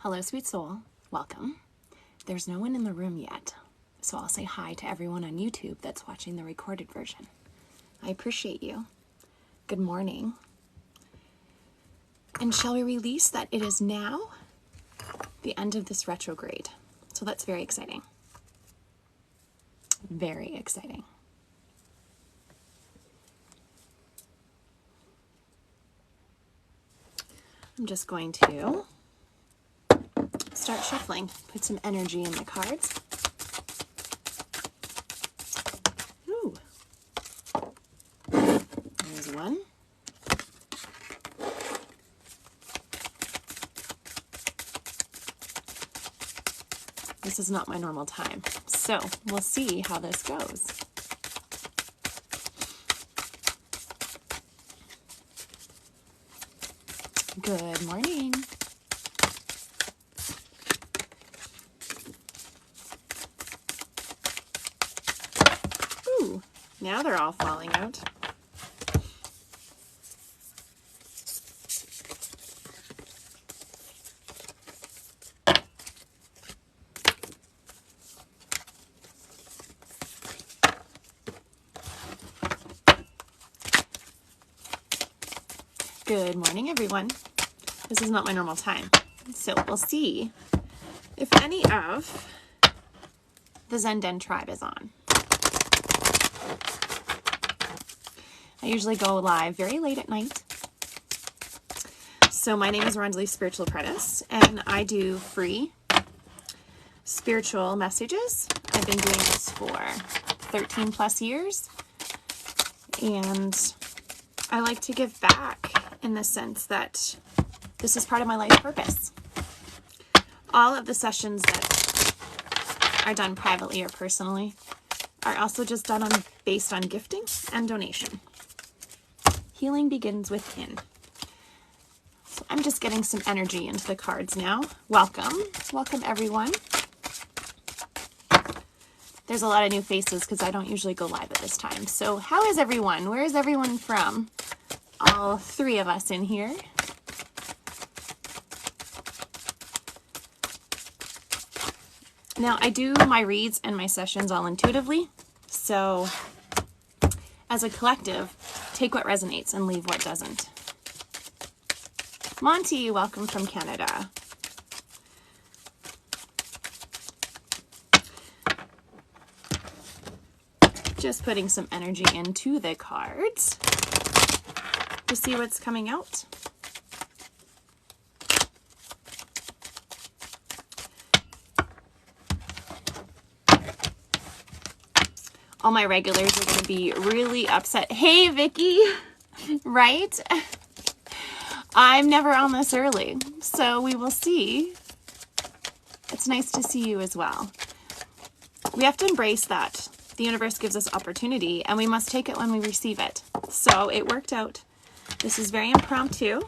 Hello, sweet soul. Welcome. There's no one in the room yet, so I'll say hi to everyone on YouTube that's watching the recorded version. I appreciate you. Good morning. And shall we release that it is now the end of this retrograde? So that's very exciting. Very exciting. I'm just going to start shuffling, put some energy in the cards. Ooh. There's one. This is not my normal time, so we'll see how this goes. Good morning. Ooh, now they're all falling out. Good morning, everyone. This is not my normal time, so we'll see if any of the Zenden tribe is on. I usually go live very late at night. So my name is Rondley Spiritual Apprentice, and I do free spiritual messages. I've been doing this for 13 plus years, and I like to give back in the sense that this is part of my life purpose. All of the sessions that are done privately or personally are also just done based on gifting and donation. Healing begins within. So I'm just getting some energy into the cards now. Welcome. Welcome, everyone. There's a lot of new faces because I don't usually go live at this time. So how is everyone? Where is everyone from? All three of us in here. Now, I do my reads and my sessions all intuitively. So as a collective, take what resonates and leave what doesn't. Monty, welcome from Canada. Just putting some energy into the cards to see what's coming out. All my regulars are going to be really upset. Hey, Vicky, right? I'm never on this early, so we will see. It's nice to see you as well. We have to embrace that. The universe gives us opportunity, and we must take it when we receive it. So it worked out. This is very impromptu,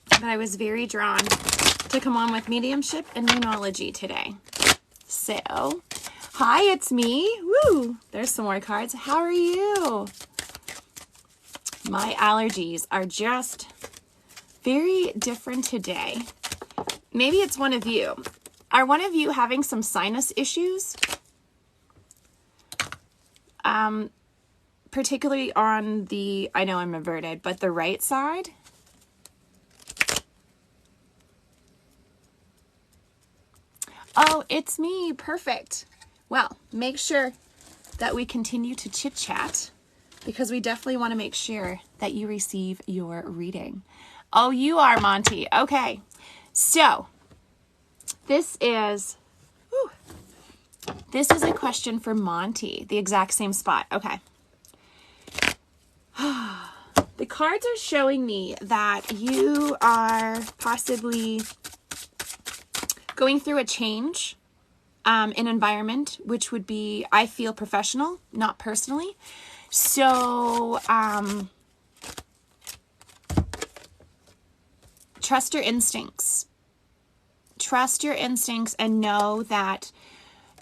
but I was very drawn to come on with Mediumship and Moonology today. So, hi, it's me. Woo! There's some more cards. How are you? My allergies are just very different today. Maybe it's one of you. Are one of you having some sinus issues? Particularly on the, I know I'm inverted, but the right side. Oh, it's me. Perfect. Well, make sure that we continue to chit chat because we definitely want to make sure that you receive your reading. Oh, you are Monty. Okay. So this is a question for Monty, the exact same spot. Okay. The cards are showing me that you are possibly going through a change in environment, which would be, I feel, professional, not personally. So trust your instincts. Trust your instincts and know that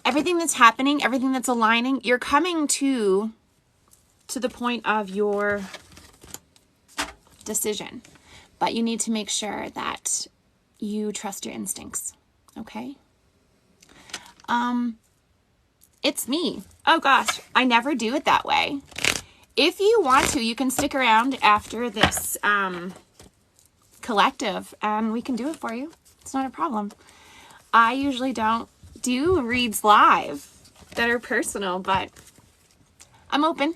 everything that's happening, everything that's aligning, you're coming to the point of your decision. But you need to make sure that you trust your instincts, okay? It's me. Oh gosh, I never do it that way. If you want to, you can stick around after this collective and we can do it for you. It's not a problem. I usually don't do reads live that are personal, but I'm open.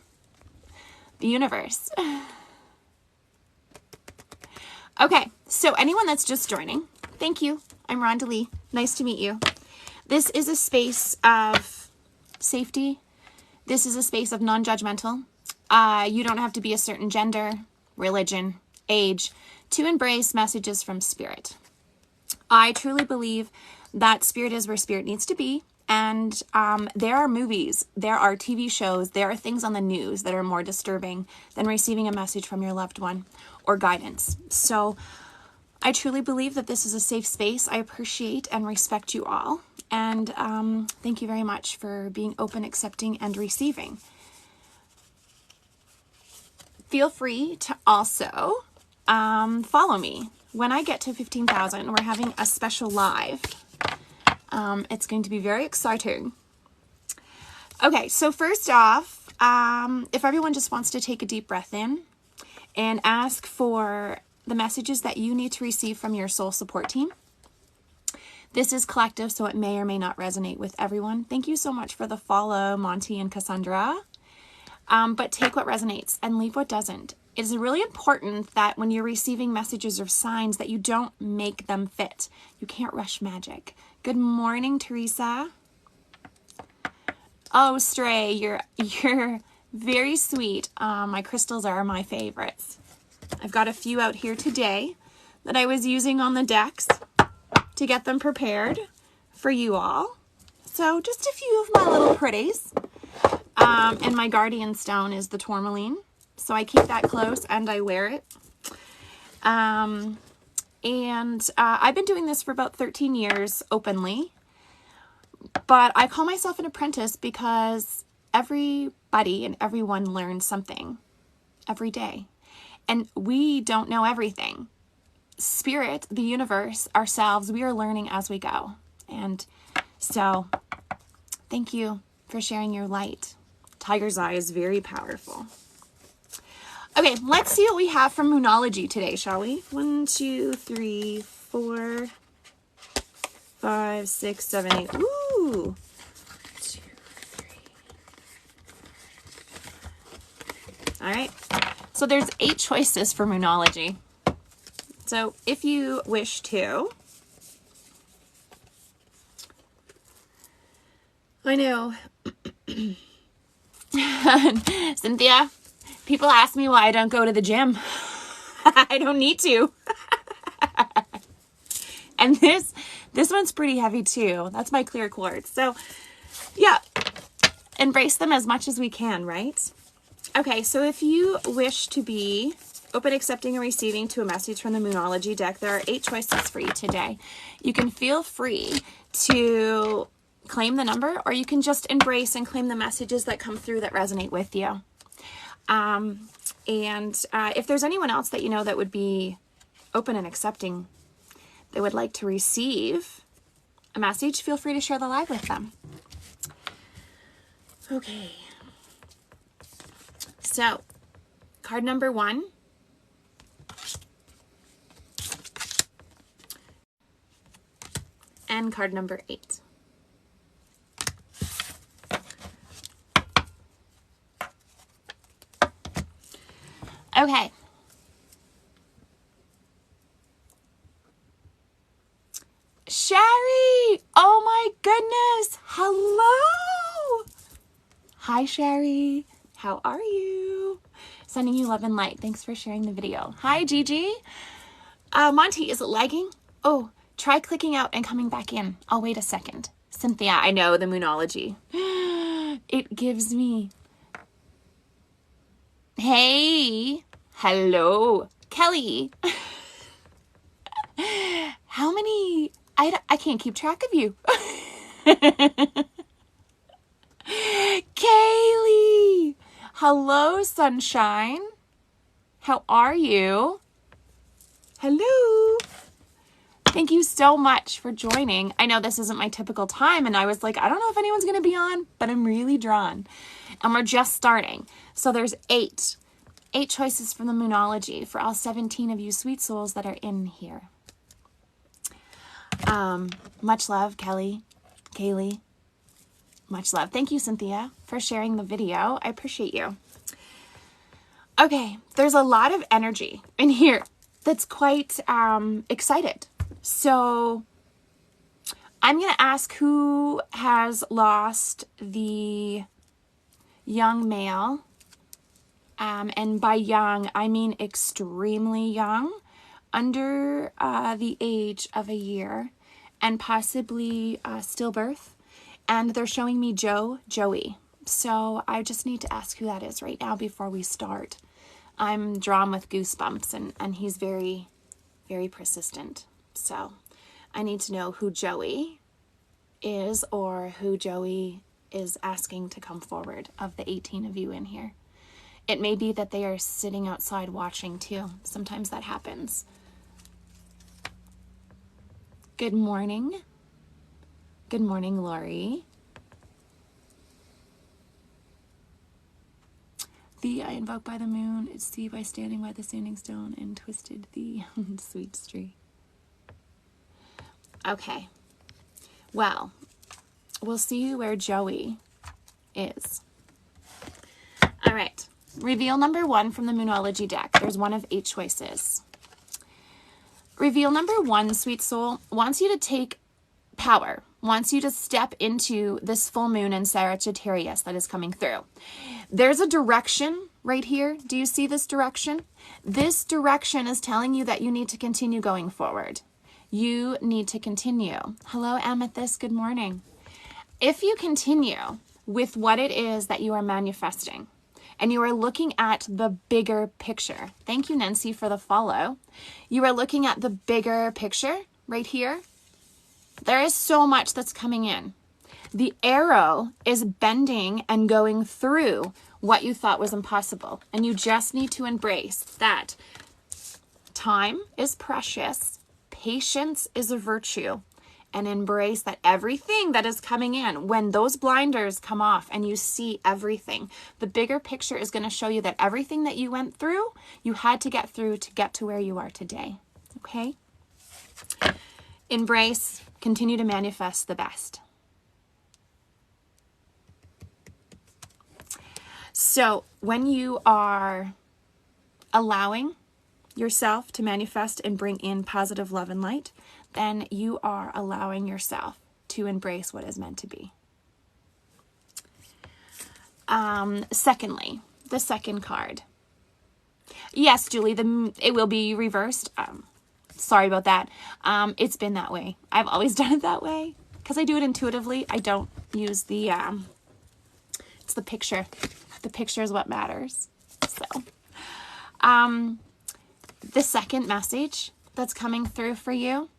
The universe. Okay, so anyone that's just joining, thank you. I'm Rhonda Lee. Nice to meet you. This is a space of safety. This is a space of non-judgmental. You don't have to be a certain gender, religion, age to embrace messages from spirit. I truly believe that spirit is where spirit needs to be. And there are movies, there are TV shows, there are things on the news that are more disturbing than receiving a message from your loved one or guidance. So I truly believe that this is a safe space. I appreciate and respect you all. And thank you very much for being open, accepting, and receiving. Feel free to also follow me. When I get to 15,000, we're having a special live. It's going to be very exciting. Okay, so first off, if everyone just wants to take a deep breath in and ask for the messages that you need to receive from your soul support team. This is collective, so it may or may not resonate with everyone. Thank you so much for the follow, Monty and Cassandra. But take what resonates and leave what doesn't. It is really important that when you're receiving messages or signs that you don't make them fit. You can't rush magic. Good morning, Teresa. Oh, Stray, you're very sweet. My crystals are my favorites. I've got a few out here today that I was using on the decks to get them prepared for you all. So just a few of my little pretties. And my guardian stone is the tourmaline. So I keep that close and I wear it. I've been doing this for about 13 years openly. But I call myself an apprentice because everybody and everyone learns something every day. And we don't know everything. Spirit, the universe, ourselves, we are learning as we go. And so thank you for sharing your light. Tiger's Eye is very powerful. Okay, let's see what we have from Moonology today, shall we? 1, 2, 3, 4, 5, 6, 7, 8. Ooh. 2, 3. All right. So there's 8 choices for Moonology. So if you wish to, I know, Cynthia, people ask me why I don't go to the gym. I don't need to. And this one's pretty heavy too. That's my clear quartz. So yeah, embrace them as much as we can, right? Okay, so if you wish to be open, accepting, and receiving to a message from the Moonology deck, there are 8 choices for you today. You can feel free to claim the number, or you can just embrace and claim the messages that come through that resonate with you. If there's anyone else that you know that would be open and accepting, they would like to receive a message, feel free to share the live with them. Okay. So, card number 1. And card number 8. Okay. Sherry! Oh my goodness! Hello! Hi, Sherry. How are you? Sending you love and light. Thanks for sharing the video. Hi, Gigi. Monty, is it lagging? Oh, try clicking out and coming back in. I'll wait a second. Cynthia, I know the Moonology. It gives me... Hey! Hello, Kelly. How many? I can't keep track of you. Kaylee. Hello, sunshine. How are you? Hello. Thank you so much for joining. I know this isn't my typical time, and I was like, I don't know if anyone's going to be on, but I'm really drawn. And we're just starting. So there's 8 choices from the Moonology for all 17 of you sweet souls that are in here. Much love, Kelly, Kaylee. Much love. Thank you, Cynthia, for sharing the video. I appreciate you. Okay, there's a lot of energy in here that's quite excited. So I'm going to ask who has lost the young male. And by young, I mean extremely young, under the age of a year, and possibly stillbirth. And they're showing me Joey. So I just need to ask who that is right now before we start. I'm drawn with goosebumps, and he's very, very persistent. So I need to know who Joey is, or who Joey is asking to come forward of the 18 of you in here. It may be that they are sitting outside watching too. Sometimes that happens. Good morning. Good morning, Lori. Thee I invoke by the moon, it's thee by standing by the standing stone, and twisted thee, sweet tree. Okay. Well, we'll see where Joey is. All right. Reveal number 1 from the Moonology deck. There's one of 8 choices. Reveal number 1, sweet soul, wants you to take power, wants you to step into this full moon in Sagittarius that is coming through. There's a direction right here. Do you see this direction? This direction is telling you that you need to continue going forward. You need to continue. Hello, Amethyst. Good morning. If you continue with what it is that you are manifesting, and you are looking at the bigger picture. Thank you, Nancy, for the follow. You are looking at the bigger picture right here. There is so much that's coming in. The arrow is bending and going through what you thought was impossible. And you just need to embrace that time is precious, patience is a virtue, and embrace that everything that is coming in, when those blinders come off and you see everything, the bigger picture is going to show you that everything that you went through, you had to get through to get to where you are today. Okay? Embrace, continue to manifest the best. So when you are allowing yourself to manifest and bring in positive love and light, then you are allowing yourself to embrace what is meant to be. Secondly, the second card. Yes, Julie, it will be reversed. Sorry about that. It's been that way. I've always done it that way because I do it intuitively. I don't use the, it's the picture. The picture is what matters. So, the second message that's coming through for you,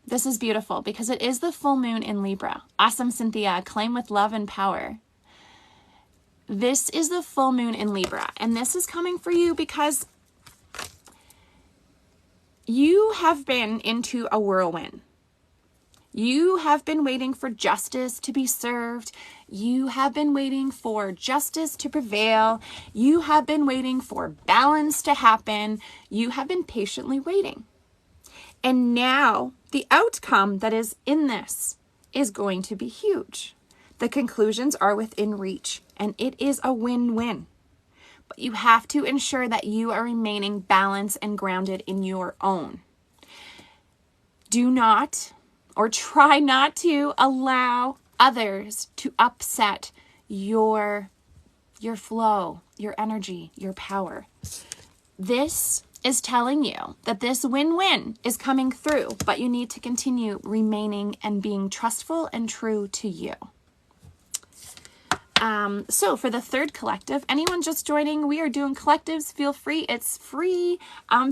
this is beautiful because it is the full moon in Libra. Awesome, Cynthia. Claim with love and power. This is the full moon in Libra, and this is coming for you because you have been into a whirlwind. You have been waiting for justice to be served. You have been waiting for justice to prevail. You have been waiting for balance to happen. You have been patiently waiting. And now the outcome that is in this is going to be huge. The conclusions are within reach, and it is a win-win. But you have to ensure that you are remaining balanced and grounded in your own. Do not, or try not to, allow others to upset your flow, your energy, your power. This is telling you that this win-win is coming through, but you need to continue remaining and being trustful and true to you. So for the third collective, anyone just joining, we are doing collectives. Feel free. It's free.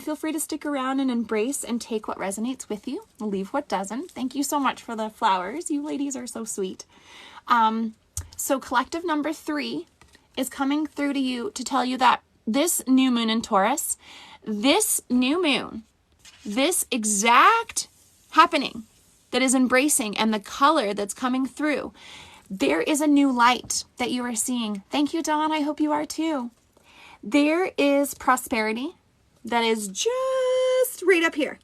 Feel free to stick around and embrace and take what resonates with you. Leave what doesn't. Thank you so much for the flowers. You ladies are so sweet. So collective number 3 is coming through to you to tell you that this new moon in Taurus, this new moon, this exact happening that is embracing and the color that's coming through. There is a new light that you are seeing. Thank you, Dawn. I hope you are too. There is prosperity that is just right up here.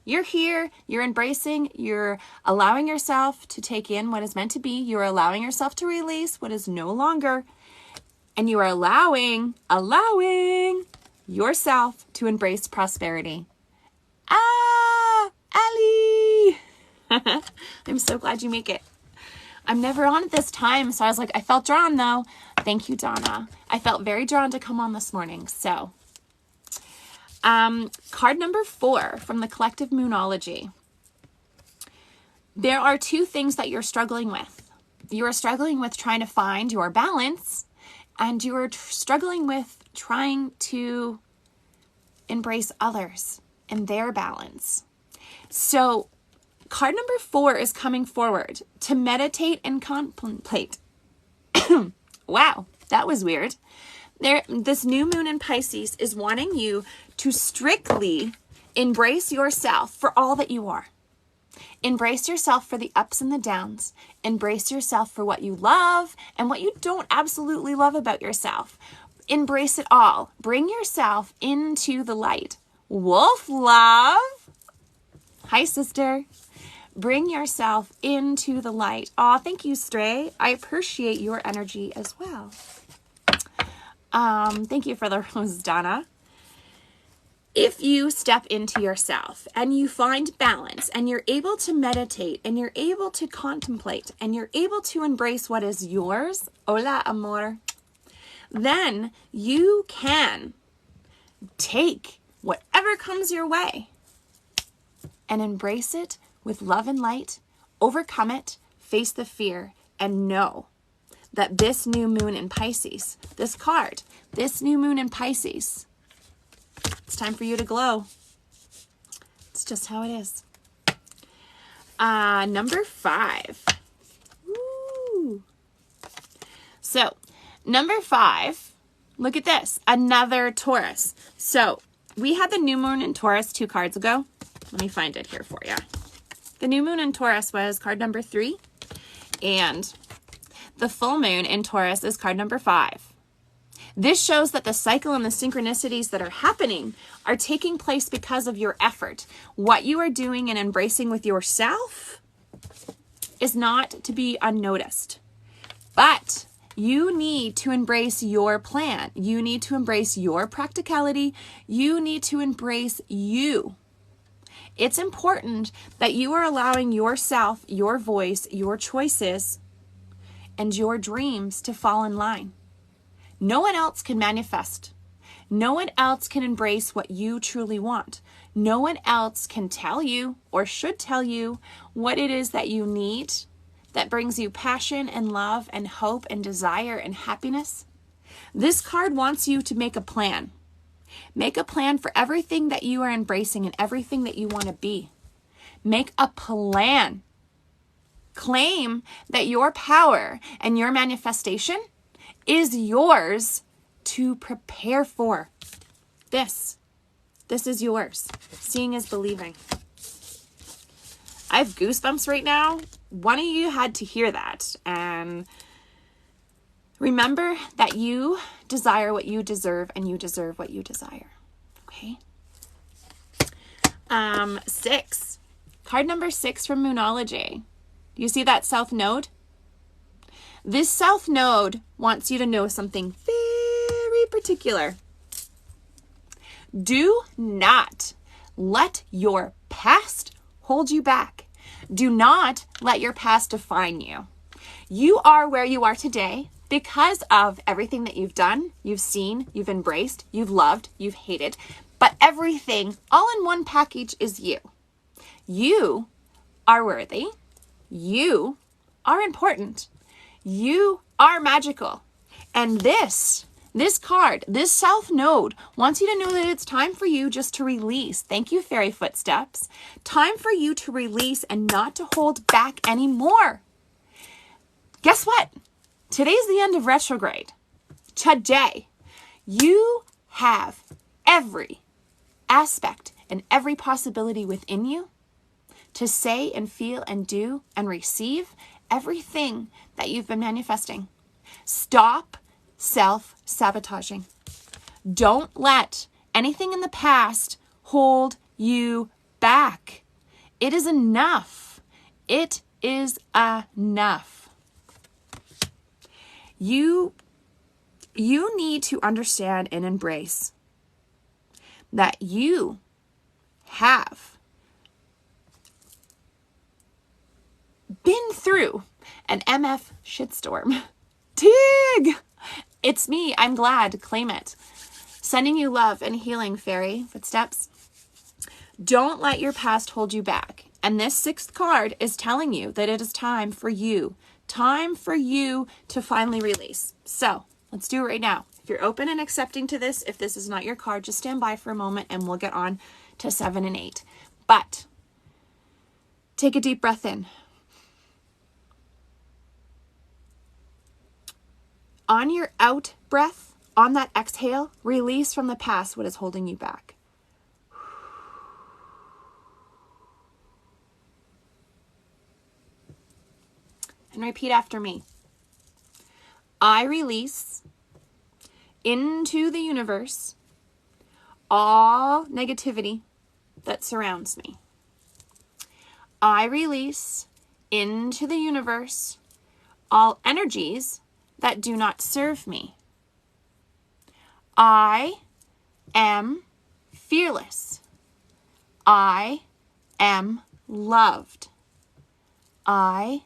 You're here, you're embracing, you're allowing yourself to take in what is meant to be. You're allowing yourself to release what is no longer. And you are allowing yourself to embrace prosperity. Ah, Allie! I'm so glad you make it. I'm never on at this time, so I was like, I felt drawn though. Thank you, Donna. I felt very drawn to come on this morning, so. Card number 4 from the collective Moonology. There are 2 things that you're struggling with. You are struggling with trying to find your balance, and you are struggling with trying to embrace others and their balance. So card number 4 is coming forward to meditate and contemplate. Wow, that was weird. This new moon in Pisces is wanting you to strictly embrace yourself for all that you are. Embrace yourself for the ups and the downs. Embrace yourself for what you love and what you don't absolutely love about yourself. Embrace it all. Bring yourself into the light. Wolf love. Hi, sister. Bring yourself into the light. Aw, thank you, Stray. I appreciate your energy as well. Thank you for the rose, Donna. If you step into yourself and you find balance and you're able to meditate and you're able to contemplate and you're able to embrace what is yours, hola, amor, then you can take whatever comes your way and embrace it with love and light, overcome it, face the fear, and know that this new moon in Pisces, this card, this new moon in Pisces, it's time for you to glow. It's just how it is. Number 5. Woo. So, number 5, look at this. Another Taurus. So, we had the new moon in Taurus 2 cards ago. Let me find it here for you. The new moon in Taurus was card number 3. And the full moon in Taurus is card number 5. This shows that the cycle and the synchronicities that are happening are taking place because of your effort. What you are doing and embracing with yourself is not to be unnoticed. But you need to embrace your plan. You need to embrace your practicality. You need to embrace you. It's important that you are allowing yourself, your voice, your choices, and your dreams to fall in line. No one else can manifest. No one else can embrace what you truly want. No one else can tell you or should tell you what it is that you need that brings you passion and love and hope and desire and happiness. This card wants you to make a plan. Make a plan for everything that you are embracing and everything that you want to be. Make a plan. Claim that your power and your manifestation is yours to prepare for. This is yours. Seeing is believing. I have goosebumps right now. One of you had to hear that. And remember that you desire what you deserve and you deserve what you desire. Okay? 6. Card number 6 from Moonology. Do you see that South Node? This South Node wants you to know something very particular. Do not let your past hold you back. Do not let your past define you. You are where you are today because of everything that you've done, you've seen, you've embraced, you've loved, you've hated, but everything all in one package is you. You are worthy. You are important. You are magical. And this card, this South Node, wants you to know that it's time for you just to release. Thank you, Fairy Footsteps. Time for you to release and not to hold back anymore. Guess what? Today's the end of retrograde. Today, you have every aspect and every possibility within you to say and feel and do and receive everything that you've been manifesting. Stop self-sabotaging. Don't let anything in the past hold you back. It is enough. It is enough. You need to understand and embrace that you have been through an MF shitstorm. Tig! It's me. I'm glad. Claim it. Sending you love and healing, fairy footsteps. Don't let your past hold you back. And this 6th card is telling you that it is time for you to finally release. So let's do it right now. If you're open and accepting to this, if this is not your card, just stand by for a moment and we'll get on to 7 and 8. But take a deep breath in. On your out breath, on that exhale, release from the past what is holding you back. And repeat after me. I release into the universe all negativity that surrounds me. I release into the universe all energies that do not serve me. I am fearless. I am loved. I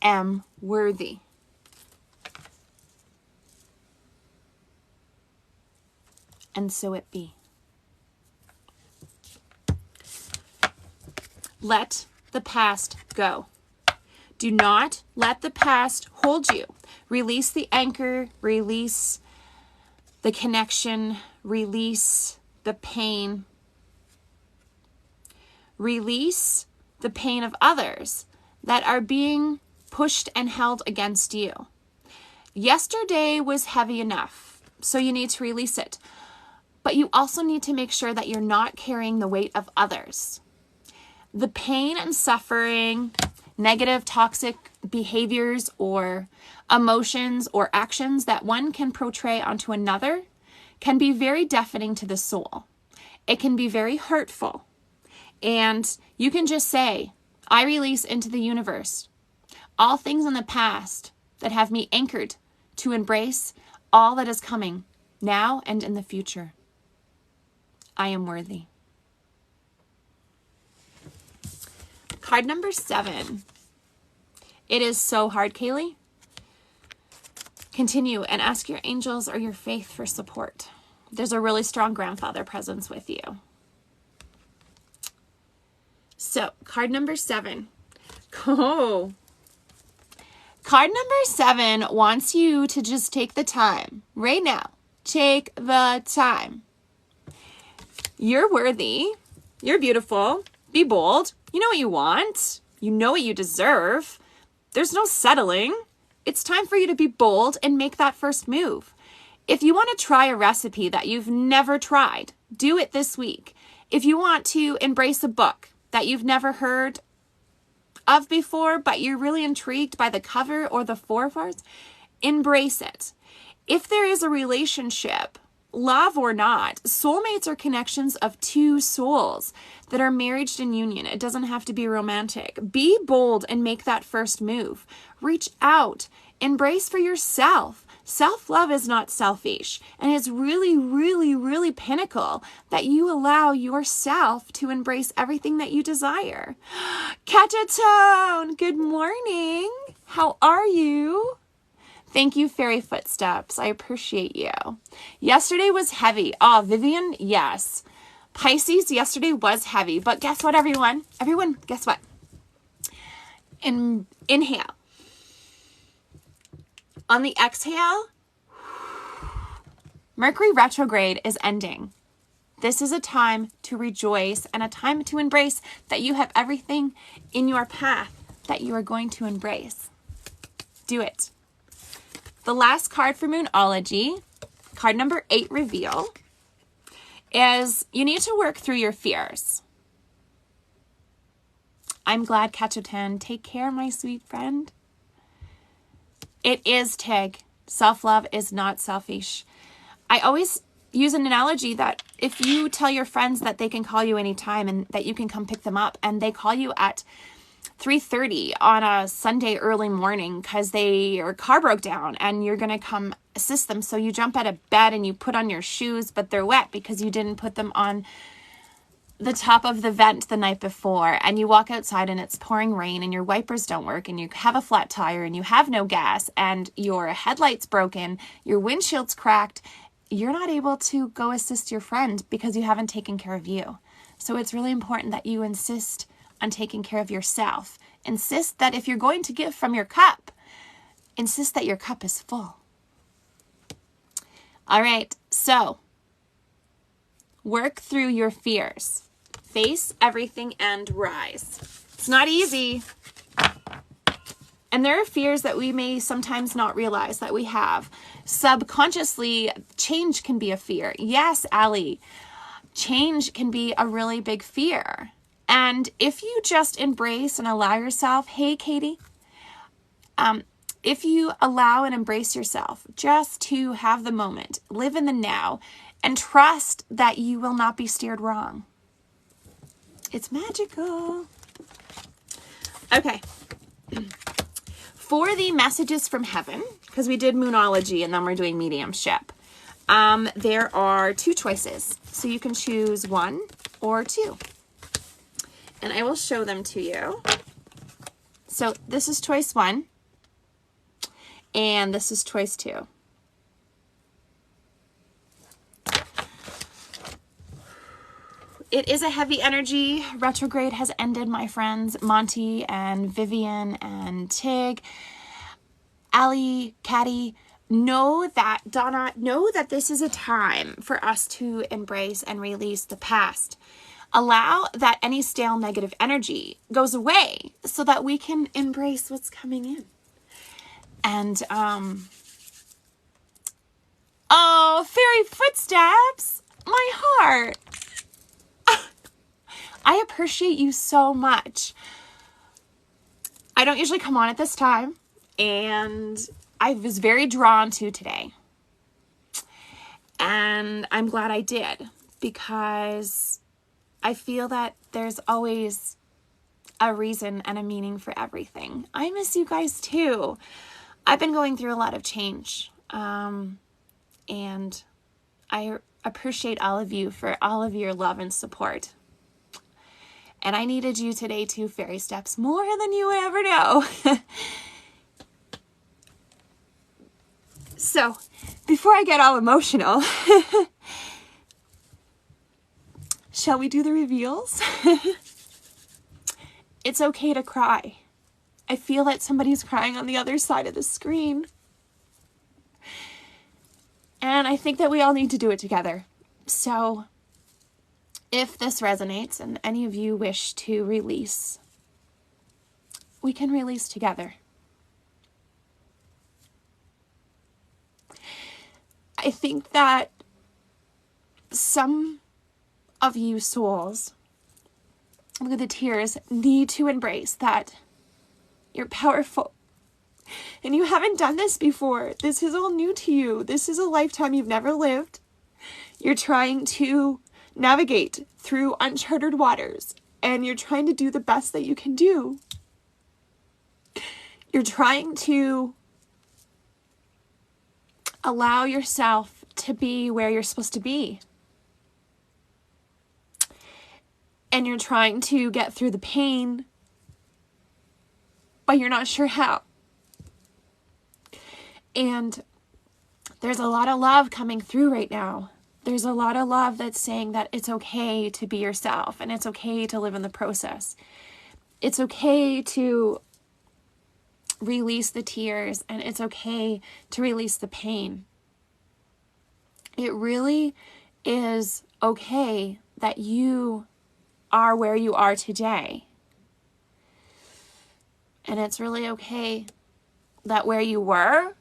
am worthy. And so it be. Let the past go. Do not let the past hold you. Release the anchor, release the connection, release the pain. Release the pain of others that are being pushed and held against you. Yesterday was heavy enough, so you need to release it. But you also need to make sure that you're not carrying the weight of others. The pain and suffering, negative, toxic behaviors or emotions or actions that one can portray onto another can be very deafening to the soul. It can be very hurtful. And you can just say, I release into the universe all things in the past that have me anchored to embrace all that is coming now and in the future. I am worthy. Card number 7. It is so hard, Kaylee. Continue and ask your angels or your faith for support. There's a really strong grandfather presence with you. So, card number 7. Oh. Card number 7 wants you to just take the time right now. Take the time. You're worthy. You're beautiful. Be bold. You know what you want. You know what you deserve. There's no settling. It's time for you to be bold and make that first move. If you want to try a recipe that you've never tried, do it this week. If you want to embrace a book that you've never heard of before, but you're really intrigued by the cover or the forewords, embrace it. If there is a relationship, love or not, soulmates are connections of two souls that are married in union. It doesn't have to be romantic. Be bold and make that first move. Reach out. Embrace for yourself. Self-love is not selfish, and it's really, really, really pinnacle that you allow yourself to embrace everything that you desire. Catatone, good morning. How are you? Thank you, Fairy Footsteps. I appreciate you. Yesterday was heavy. Oh, Vivian, yes. Pisces, yesterday was heavy. But guess what, everyone? Everyone, guess what? Inhale. On the exhale, Mercury retrograde is ending. This is a time to rejoice and a time to embrace that you have everything in your path that you are going to embrace. Do it. The last card for Moonology, card number 8 reveal, is you need to work through your fears. I'm glad, Ketchup10. Take care, my sweet friend. It is, Tig. Self-love is not selfish. I always use an analogy that if you tell your friends that they can call you anytime and that you can come pick them up, and they call you at 3:30 on a Sunday early morning because their car broke down and you're going to come assist them. So you jump out of bed and you put on your shoes, but they're wet because you didn't put them on the top of the vent the night before, and you walk outside and it's pouring rain and your wipers don't work and you have a flat tire and you have no gas and your headlight's broken, your windshield's cracked. You're not able to go assist your friend because you haven't taken care of you. So it's really important that you insist on taking care of yourself. Insist that if you're going to give from your cup, insist that your cup is full. All right, so work through your fears. Face everything and rise. It's not easy. And there are fears that we may sometimes not realize that we have. Subconsciously, change can be a fear. Yes, Allie, change can be a really big fear. And if you just embrace and allow yourself, hey, Katie, if you allow and embrace yourself just to have the moment, live in the now, and trust that you will not be steered wrong. It's magical. Okay. For the messages from heaven, because we did Moonology and then we're doing Mediumship, there are 2 choices. So you can choose 1 or 2. And I will show them to you. So this is choice 1. And this is choice 2. It is a heavy energy. Retrograde has ended, my friends. Monty and Vivian and Tig. Allie, Caddy, know that, Donna, know that this is a time for us to embrace and release the past. Allow that any stale negative energy goes away so that we can embrace what's coming in. And, oh, fairy footsteps, my heart. I appreciate you so much. I don't usually come on at this time, and I was very drawn to today. And I'm glad I did, because I feel that there's always a reason and a meaning for everything. I miss you guys too. I've been going through a lot of change, and I appreciate all of you for all of your love and support. And I needed you today too, fairy steps, more than you would ever know. So, before I get all emotional, shall we do the reveals? It's okay to cry. I feel that somebody's crying on the other side of the screen. And I think that we all need to do it together. So, if this resonates and any of you wish to release, we can release together. I think that some of you souls, look at the tears, need to embrace that you're powerful. And you haven't done this before. This is all new to you. This is a lifetime you've never lived. You're trying to navigate through uncharted waters, and you're trying to do the best that you can do. You're trying to allow yourself to be where you're supposed to be. And you're trying to get through the pain, but you're not sure how. And there's a lot of love coming through right now. There's a lot of love that's saying that it's okay to be yourself, and it's okay to live in the process. It's okay to release the tears, and it's okay to release the pain. It really is okay that you are where you are today. And it's really okay that where you were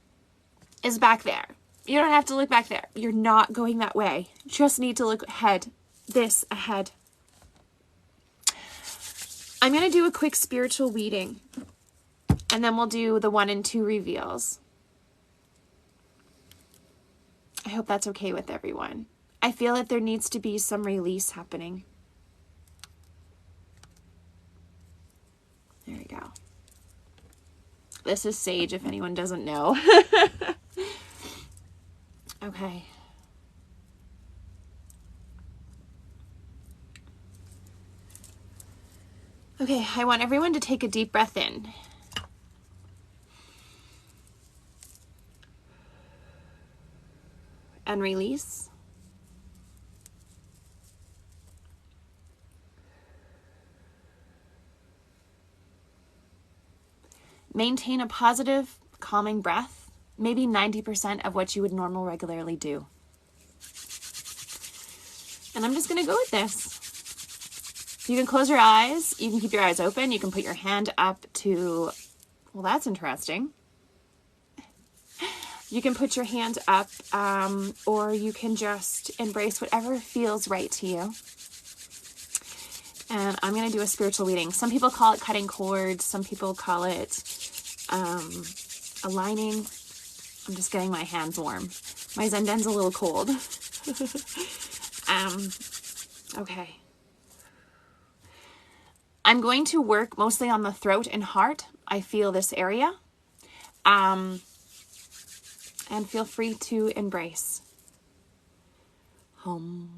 is back there. You don't have to look back there. You're not going that way. You just need to look ahead. This ahead. I'm going to do a quick spiritual reading, and then we'll do the 1 and 2 reveals. I hope that's okay with everyone. I feel that there needs to be some release happening. There we go. This is sage, if anyone doesn't know. Okay. Okay, I want everyone to take a deep breath in. And release. Maintain a positive, calming breath, maybe 90% of what you would normally regularly do. And I'm just going to go with this. You can close your eyes. You can keep your eyes open. You can put your hand up to, well, that's interesting. You can put your hand up, or you can just embrace whatever feels right to you. And I'm going to do a spiritual reading. Some people call it cutting cords. Some people call it aligning. I'm just getting my hands warm. My Zenden's a little cold. Okay. I'm going to work mostly on the throat and heart. I feel this area. And feel free to embrace. Hum.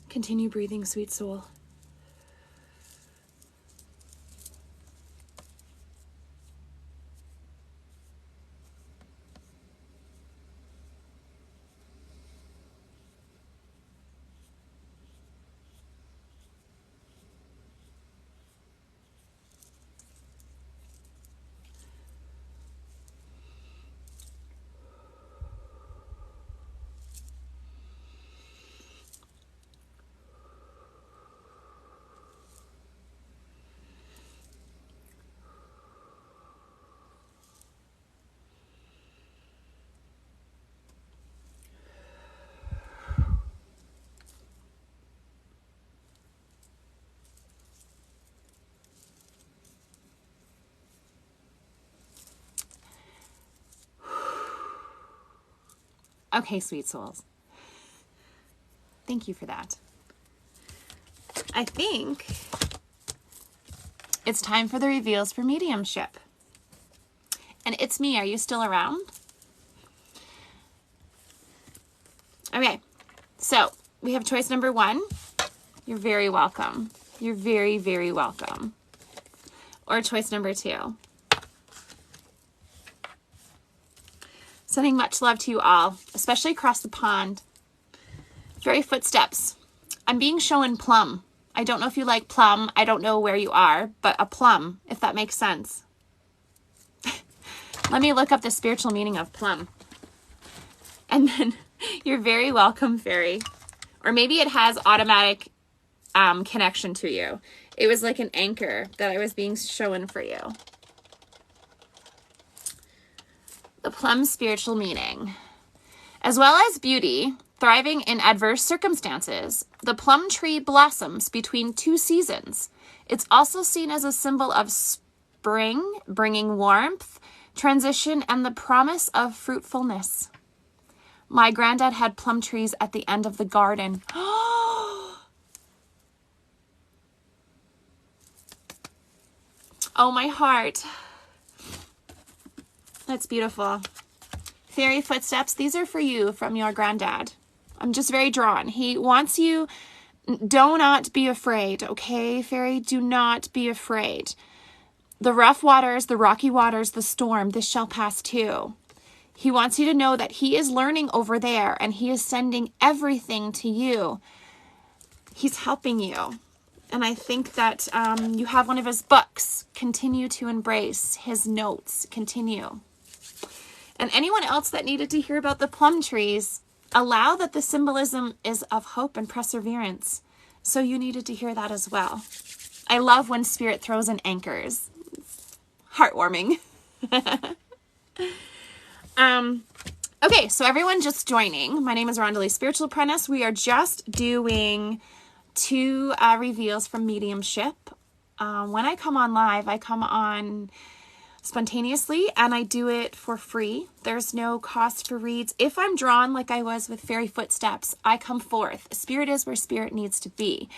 Continue breathing, sweet soul. Okay, sweet souls. Thank you for that. I think it's time for the reveals for mediumship. And it's me. Are you still around? Okay, so we have choice number 1. You're very welcome. You're very, very welcome. Or choice number 2. Sending much love to you all, especially across the pond. Fairy footsteps. I'm being shown Plum. I don't know if you like Plum. I don't know where you are, but a plum, if that makes sense. Let me look up the spiritual meaning of plum. And then you're very welcome, fairy. Or maybe it has automatic connection to you. It was like an anchor that I was being shown for you. The plum spiritual meaning. As well as beauty, thriving in adverse circumstances, the plum tree blossoms between 2 seasons. It's also seen as a symbol of spring, bringing warmth, transition, and the promise of fruitfulness. My granddad had plum trees at the end of the garden. Oh, my heart. That's beautiful. Fairy footsteps, these are for you from your granddad. I'm just very drawn. He wants you, do not be afraid, okay, Fairy? Do not be afraid. The rough waters, the rocky waters, the storm, this shall pass too. He wants you to know that he is learning over there and he is sending everything to you. He's helping you. And I think that you have one of his books. Continue to embrace his notes. Continue. And anyone else that needed to hear about the plum trees, allow that the symbolism is of hope and perseverance. So you needed to hear that as well. I love when spirit throws in anchors. It's heartwarming. Okay, so everyone just joining. My name is Rondalee, Spiritual Apprentice. We are just doing 2 reveals from Mediumship. When I come on live, I come on spontaneously and I do it for free. There's no cost for reads. If I'm drawn like I was with Fairy Footsteps, I come forth. Spirit is where spirit needs to be.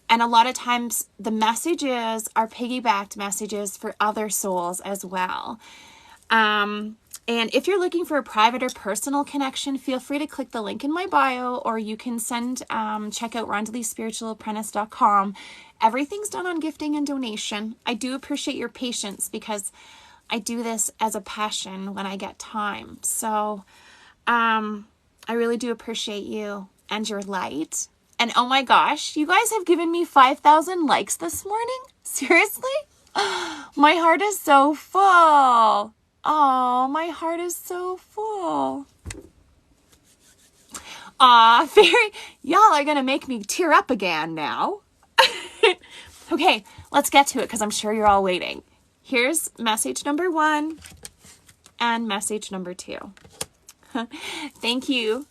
And a lot of times the messages are piggybacked messages for other souls as well. And if you're looking for a private or personal connection, feel free to click the link in my bio, or you can check out RondaleeSpiritualApprentice.com. Everything's done on gifting and donation. I do appreciate your patience because I do this as a passion when I get time. So I really do appreciate you and your light. And oh my gosh, you guys have given me 5,000 likes this morning? Seriously? My heart is so full. Oh, my heart is so full. Aw, Fairy, y'all are going to make me tear up again now. Okay, let's get to it because I'm sure you're all waiting. Here's message number 1 and message number 2. Thank you.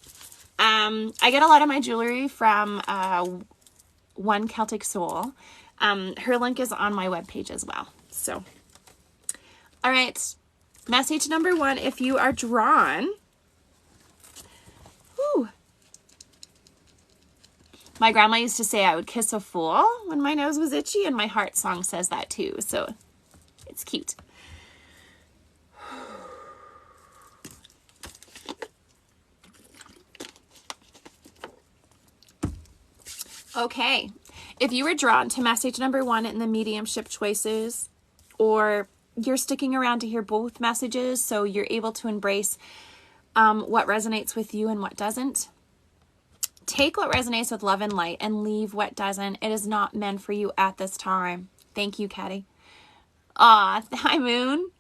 I get a lot of my jewelry from One Celtic Soul. Her link is on my webpage as well. So, all right. Message number 1, if you are drawn. Whew. My grandma used to say I would kiss a fool when my nose was itchy, and my heart song says that too. So it's cute. Okay. If you were drawn to message number 1 in the Mediumship Choices, or you're sticking around to hear both messages so you're able to embrace what resonates with you and what doesn't. Take what resonates with love and light and leave what doesn't. It is not meant for you at this time. Thank you, Caddy. Aw, hi, Moon.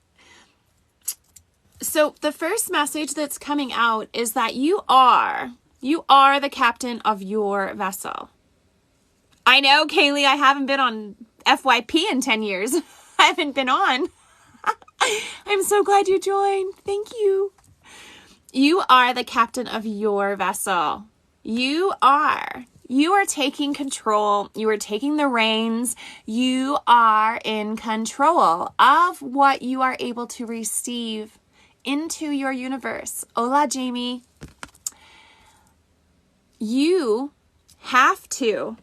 So the first message that's coming out is that you are the captain of your vessel. I know, Kaylee, I haven't been on FYP in 10 years. I haven't been on. I'm so glad you joined. Thank you. You are the captain of your vessel. You are taking control. You are taking the reins. You are in control of what you are able to receive into your universe. Hola, Jamie. You have to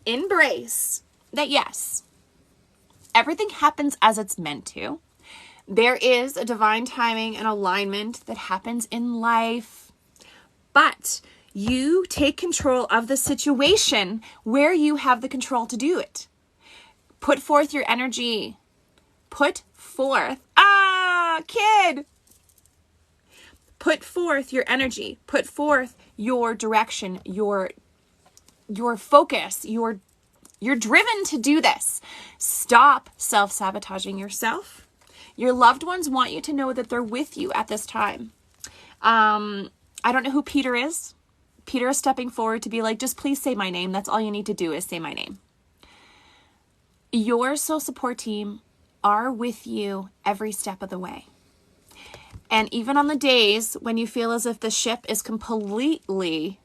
embrace that, yes, everything happens as it's meant to. There is a divine timing and alignment that happens in life, but you take control of the situation where you have the control to do it. Put forth your energy. Put forth, kid. Put forth your energy. Put forth your direction, your focus. You're driven to do this. Stop self-sabotaging yourself. Your loved ones want you to know that they're with you at this time. I don't know who Peter is. Peter is stepping forward to be like, just please say my name. That's all you need to do is say my name. Your soul support team are with you every step of the way. And even on the days when you feel as if the ship is completely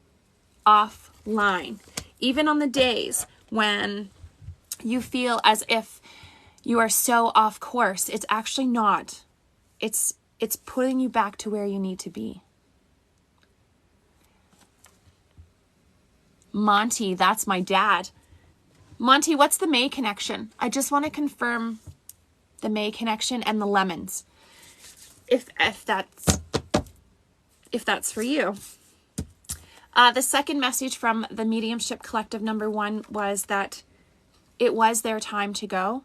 offline, even on the days when you feel as if you are so off course, it's actually not. It's putting you back to where you need to be. Monty, that's my dad. Monty, what's the May connection? I just want to confirm the May connection and the lemons. If that's if that's for you. The second message from the Mediumship Collective #1 was that it was their time to go.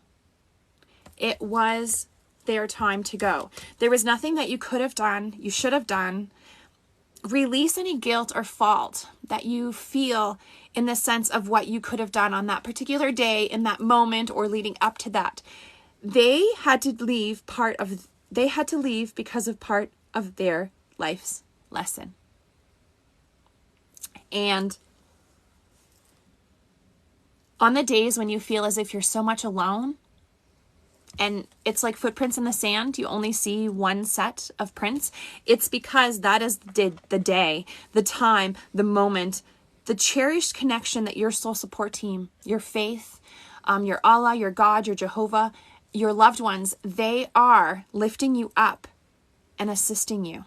It was their time to go. There was nothing that you could have done, you should have done. Release any guilt or fault that you feel in the sense of what you could have done on that particular day, in that moment, or leading up to that. They had to leave because of part of their life's lesson. And on the days when you feel as if you're so much alone, and it's like footprints in the sand, you only see one set of prints, it's because that is the day, the time, the moment, the cherished connection that your soul support team, your faith, your Allah, your God, your Jehovah, your loved ones, they are lifting you up and assisting you.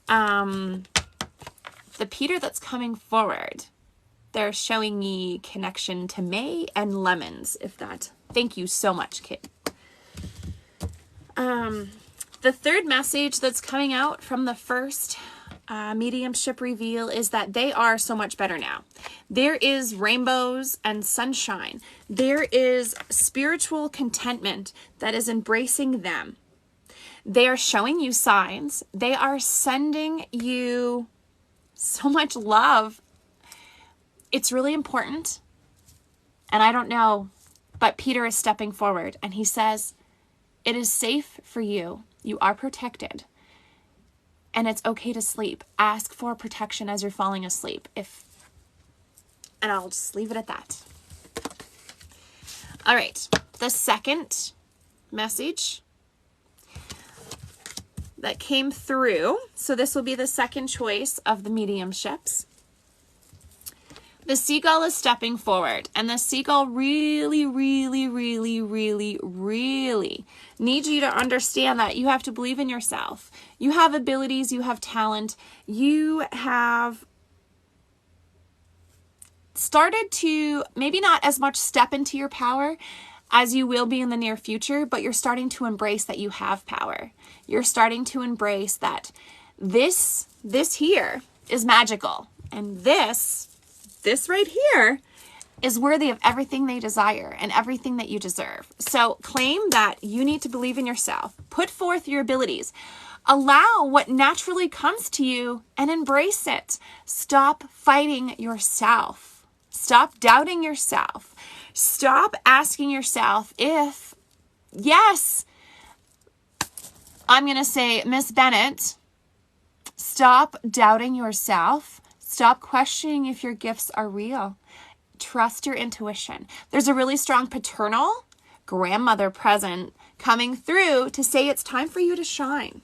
The Peter that's coming forward, they're showing me connection to May and lemons, if that. Thank you so much, kid. The third message that's coming out from the first mediumship reveal is that they are so much better now. There is rainbows and sunshine. There is spiritual contentment that is embracing them. They are showing you signs. They are sending you so much love. It's really important. And I don't know, but Peter is stepping forward and he says, it is safe for you. You are protected. And it's okay to sleep. Ask for protection as you're falling asleep. And I'll just leave it at that. All right. The second message that came through. So this will be the second choice of the mediumships. The seagull is stepping forward, and the seagull really, really, really, really, really needs you to understand that you have to believe in yourself. You have abilities, you have talent, you have started to maybe not as much step into your power as you will be in the near future, but you're starting to embrace that you have power. You're starting to embrace that this here is magical, and this right here is worthy of everything they desire and everything that you deserve. So claim that you need to believe in yourself. Put forth your abilities. Allow what naturally comes to you and embrace it. Stop fighting yourself. Stop doubting yourself. Stop asking yourself if, yes, I'm going to say, Miss Bennett, stop doubting yourself. Stop questioning if your gifts are real. Trust your intuition. There's a really strong paternal grandmother present coming through to say it's time for you to shine.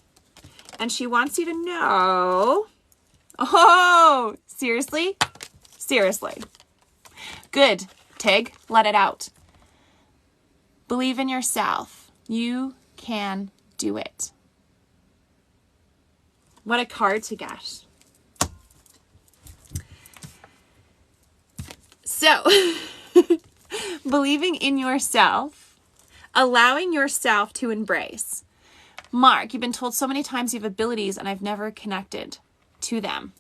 And she wants you to know, oh, seriously? Seriously. Good, Tig, let it out. Believe in yourself. You can do it. What a card to get. So, believing in yourself, allowing yourself to embrace. Mark, you've been told so many times you have abilities and I've never connected to them.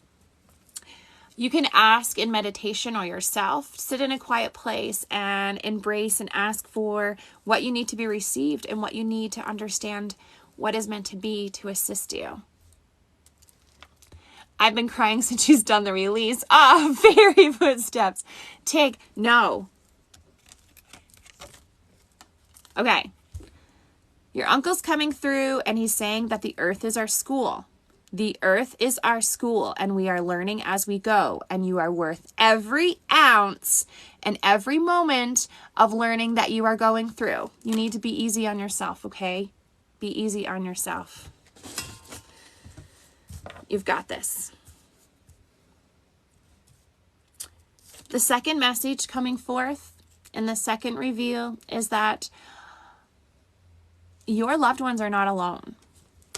You can ask in meditation or yourself, sit in a quiet place and embrace and ask for what you need to be received and what you need to understand what is meant to be to assist you. I've been crying since she's done the release. Fairy footsteps. Tig, no. Okay. Your uncle's coming through and he's saying that the earth is our school. The earth is our school and we are learning as we go. And you are worth every ounce and every moment of learning that you are going through. You need to be easy on yourself, okay? Be easy on yourself. You've got this. The second message coming forth in the second reveal is that your loved ones are not alone.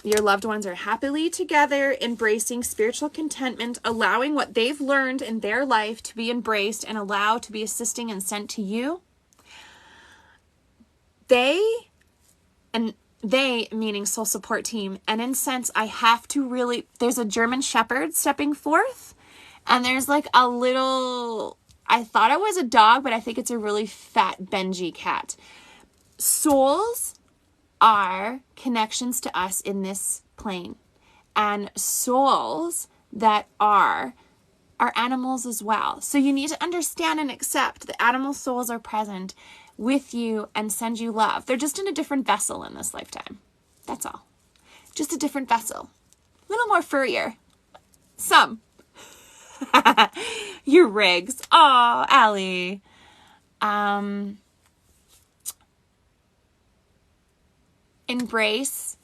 Your loved ones are happily together, embracing spiritual contentment, allowing what they've learned in their life to be embraced and allowed to be assisting and sent to you. And they, meaning soul support team, and in sense, I have to really, there's a German Shepherd stepping forth, and there's like a little, I thought it was a dog, but I think it's a really fat Benji cat. Souls are connections to us in this plane, and souls that are animals as well. So you need to understand and accept that animal souls are present with you and send you love. They're just in a different vessel in this lifetime. That's all. Just a different vessel. A little more furrier. Some. Your rigs. Aw, Allie. Embrace.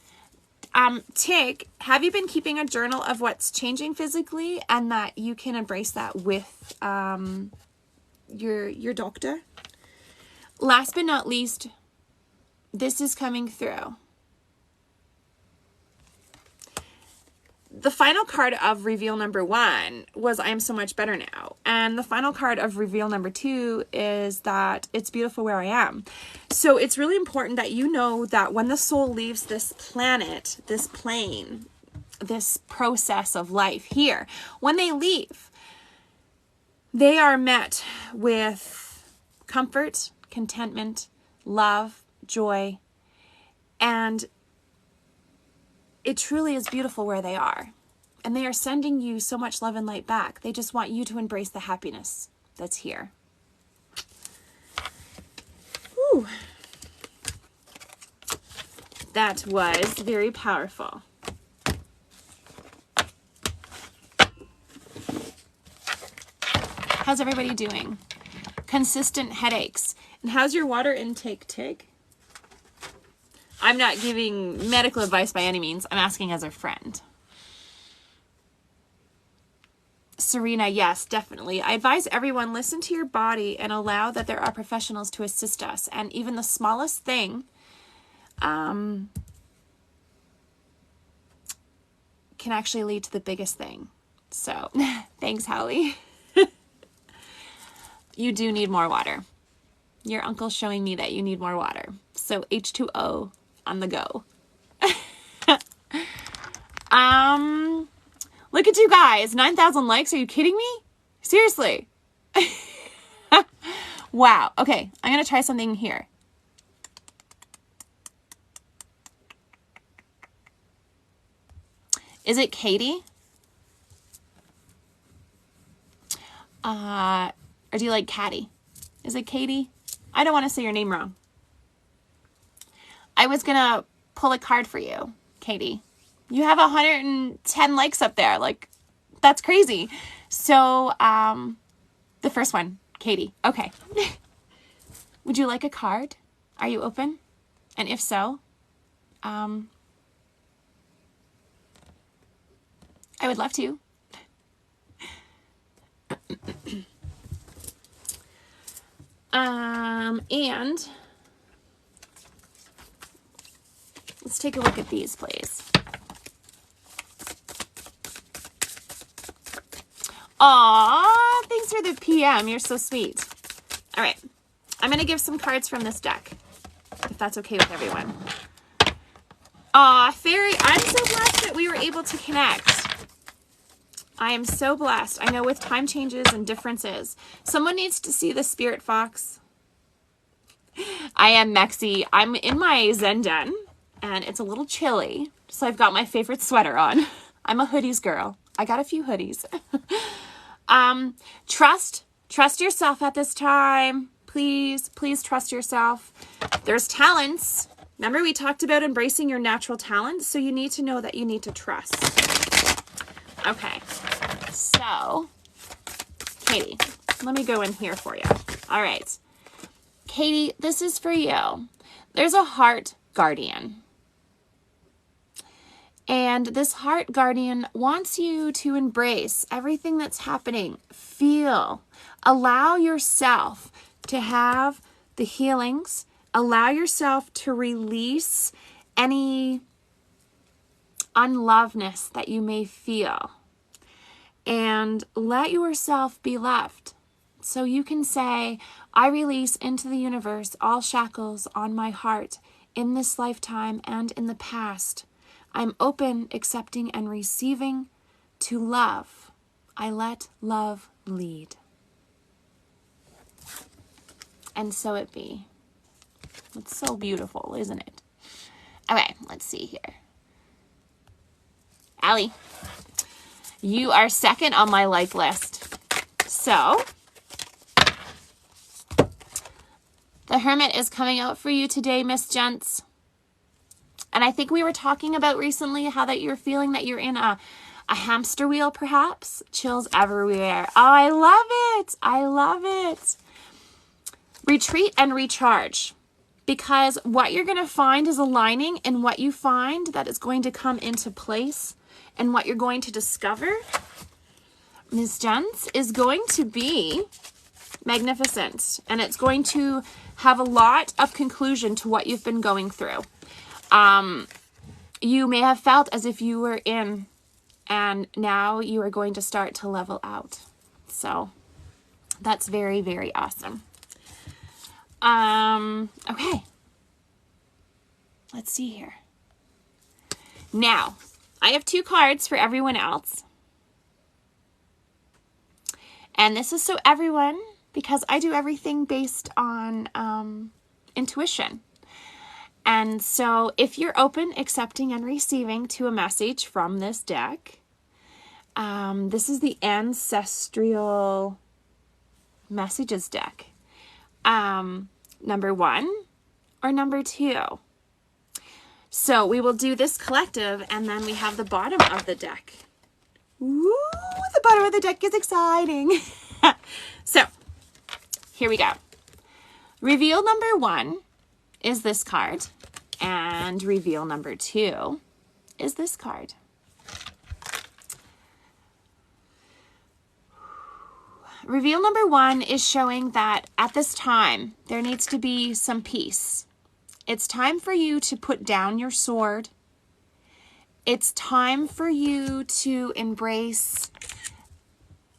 Tig, have you been keeping a journal of what's changing physically and that you can embrace that with your doctor? Last but not least, this is coming through. The final card of reveal number 1 was I am so much better now. And the final card of reveal number 2 is that it's beautiful where I am. So it's really important that you know that when the soul leaves this planet, this plane, this process of life here, when they leave, they are met with comfort, contentment, love, joy, and it truly is beautiful where they are. And they are sending you so much love and light back. They just want you to embrace the happiness that's here. Whew. That was very powerful. How's everybody doing? Consistent headaches. And how's your water intake, Tig? I'm not giving medical advice by any means. I'm asking as a friend. Serena, yes, definitely. I advise everyone, listen to your body and allow that there are professionals to assist us. And even the smallest thing can actually lead to the biggest thing. So thanks, Holly. You do need more water. Your uncle's showing me that you need more water. So H2O on the go. Look at you guys. 9,000 likes. Are you kidding me? Seriously. Wow. Okay. I'm going to try something here. Is it Katie? Or do you like Caddy? Is it Katie? I don't want to say your name wrong. I was going to pull a card for you, Katie. You have 110 likes up there. Like, that's crazy. So, the first one, Katie. Okay. Would you like a card? Are you open? And if so, I would love to. And let's take a look at these, please. Aw, thanks for the PM. You're so sweet. All right. I'm going to give some cards from this deck, if that's okay with everyone. Aw, Fairy, I'm so blessed that we were able to connect. I am so blessed. I know with time changes and differences, someone needs to see the spirit fox. I am Mexi. I'm in my Zen den, and it's a little chilly, so I've got my favorite sweater on. I'm a hoodies girl. I got a few hoodies. Trust yourself at this time. Please trust yourself. There's talents. Remember we talked about embracing your natural talents, so you need to know that you need to trust. Okay, so, Katie, let me go in here for you. All right, Katie, this is for you. There's a heart guardian. And this heart guardian wants you to embrace everything that's happening. Feel, allow yourself to have the healings. Allow yourself to release any unlovedness that you may feel. And let yourself be loved. So you can say, I release into the universe all shackles on my heart in this lifetime and in the past. I'm open, accepting, and receiving to love. I let love lead. And so it be. It's so beautiful, isn't it? Okay, let's see here. Allie, you are second on my like list. So, the Hermit is coming out for you today, Miss Gents. And I think we were talking about recently how that you're feeling that you're in a hamster wheel, perhaps. Chills everywhere. Oh, I love it. I love it. Retreat and recharge. Because what you're going to find is aligning, and what you find that is going to come into place and what you're going to discover, Ms. Jens, is going to be magnificent. And it's going to have a lot of conclusion to what you've been going through. You may have felt as if you were in, and now you are going to start to level out. So that's very, very awesome. Okay. Let's see here. Now, I have 2 cards for everyone else. And this is so everyone, because I do everything based on intuition. And so if you're open, accepting, and receiving to a message from this deck, this is the Ancestral Messages deck. Number 1 or number 2. So we will do this collective, and then we have the bottom of the deck. Woo, the bottom of the deck is exciting. So here we go. Reveal number 1 is this card, and reveal number 2 is this card. Reveal number 1 is showing that at this time, there needs to be some peace. It's time for you to put down your sword. It's time for you to embrace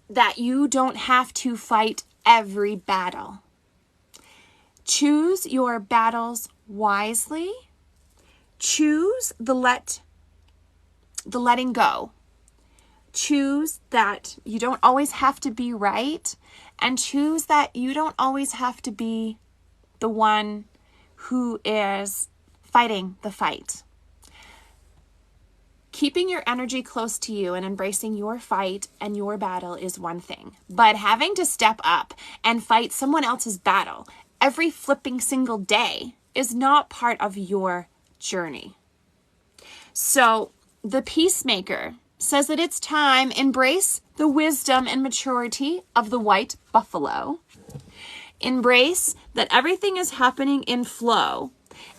that you don't have to fight every battle. Choose your battles wisely. Choose the letting go. Choose that you don't always have to be right, and choose that you don't always have to be the one who is fighting the fight. Keeping your energy close to you and embracing your fight and your battle is one thing, but having to step up and fight someone else's battle every flipping single day is not part of your journey. So the Peacemaker says that it's time, embrace the wisdom and maturity of the white buffalo. Embrace that everything is happening in flow,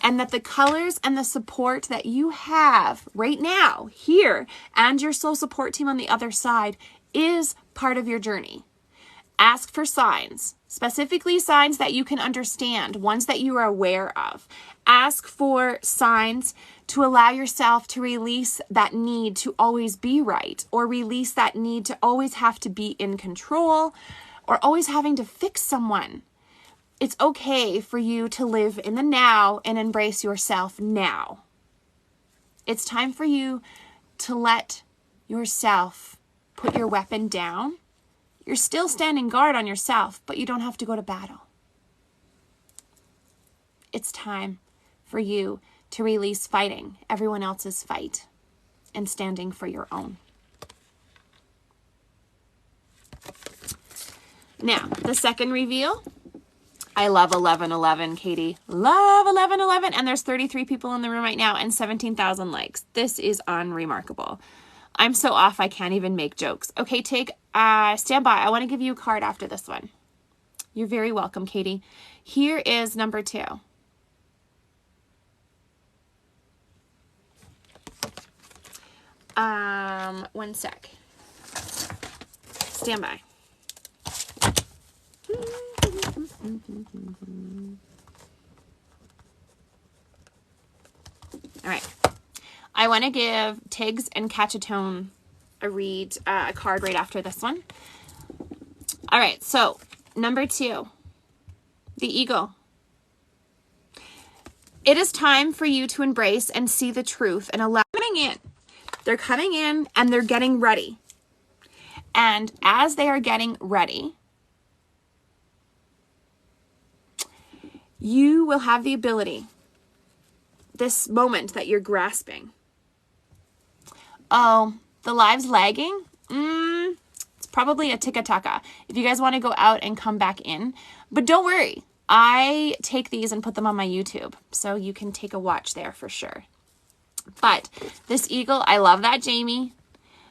and that the colors and the support that you have right now here and your soul support team on the other side is part of your journey. Ask for signs, specifically signs that you can understand, ones that you are aware of. Ask for signs to allow yourself to release that need to always be right, or release that need to always have to be in control, or always having to fix someone. It's okay for you to live in the now and embrace yourself now. It's time for you to let yourself put your weapon down. You're still standing guard on yourself, but you don't have to go to battle. It's time for you to release fighting everyone else's fight and standing for your own. Now, the second reveal. I love 1111, Katie. Love 1111. And there's 33 people in the room right now and 17,000 likes. This is unremarkable. I'm so off I can't even make jokes. Okay, stand by. I want to give you a card after this one. You're very welcome, Katie. Here is number 2. One sec. Stand by. All right. I want to give Tiggs and Catchatone a card right after this one. All right. So number 2, the Eagle. It is time for you to embrace and see the truth and allow coming in. They're coming in and they're getting ready. And as they are getting ready, you will have the ability, this moment that you're grasping. Oh, the live's lagging? It's probably a ticka-taka. If you guys want to go out and come back in. But don't worry. I take these and put them on my YouTube. So you can take a watch there for sure. But this eagle, I love that, Jamie.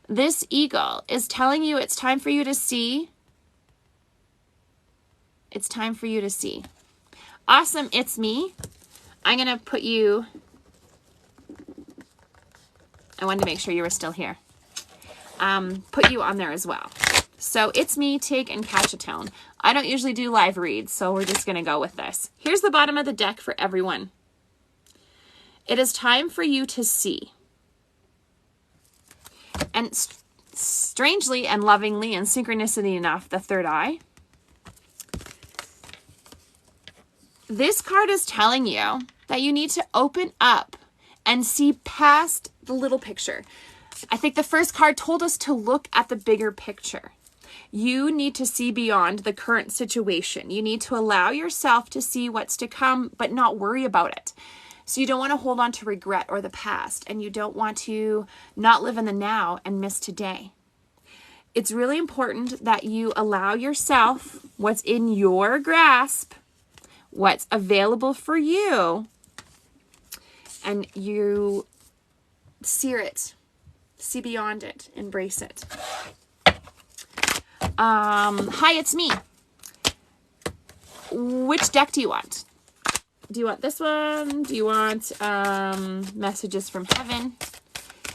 This eagle is telling you it's time for you to see. It's time for you to see. Awesome, it's me. I'm going to put you... I wanted to make sure you were still here. Put you on there as well. So it's me, Tig, and Catch-A-Tone. I don't usually do live reads, so we're just going to go with this. Here's the bottom of the deck for everyone. It is time for you to see. And strangely and lovingly and synchronicity enough, the third eye. This card is telling you that you need to open up and see past the little picture. I think the first card told us to look at the bigger picture. You need to see beyond the current situation. You need to allow yourself to see what's to come, but not worry about it. So you don't want to hold on to regret or the past, and you don't want to not live in the now and miss today. It's really important that you allow yourself what's in your grasp, what's available for you, and you sear it, see beyond it, embrace it. Hi, it's me. Which deck do you want? Do you want this one? Do you want Messages from Heaven?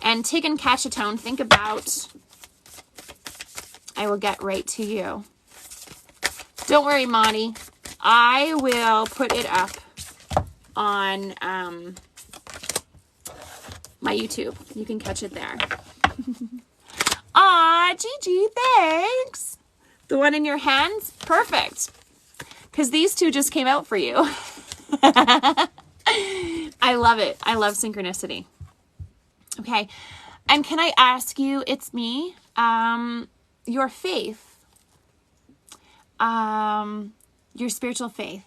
And Tig and Catch-A-Tone, think about... I will get right to you. Don't worry, Monty. I will put it up on my YouTube. You can catch it there. Aw, Gigi, thanks. The one in your hands? Perfect. Because these two just came out for you. I love it. I love synchronicity. Okay. And can I ask you, it's me, your faith, your spiritual faith.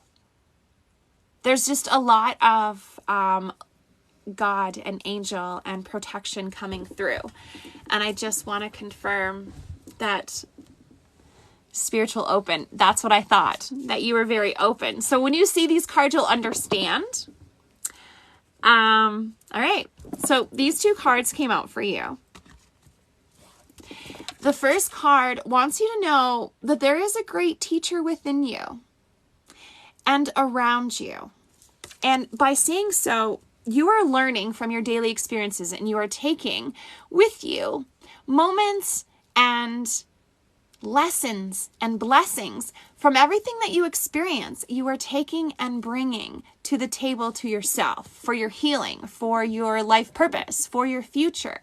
There's just a lot of God and angel and protection coming through. And I just want to confirm that spiritual open. That's what I thought, that you were very open. So when you see these cards, you'll understand. All right. So these two cards came out for you. The first card wants you to know that there is a great teacher within you and around you. And by saying so, you are learning from your daily experiences, and you are taking with you moments and lessons and blessings from everything that you experience. You are taking and bringing to the table to yourself for your healing, for your life purpose, for your future.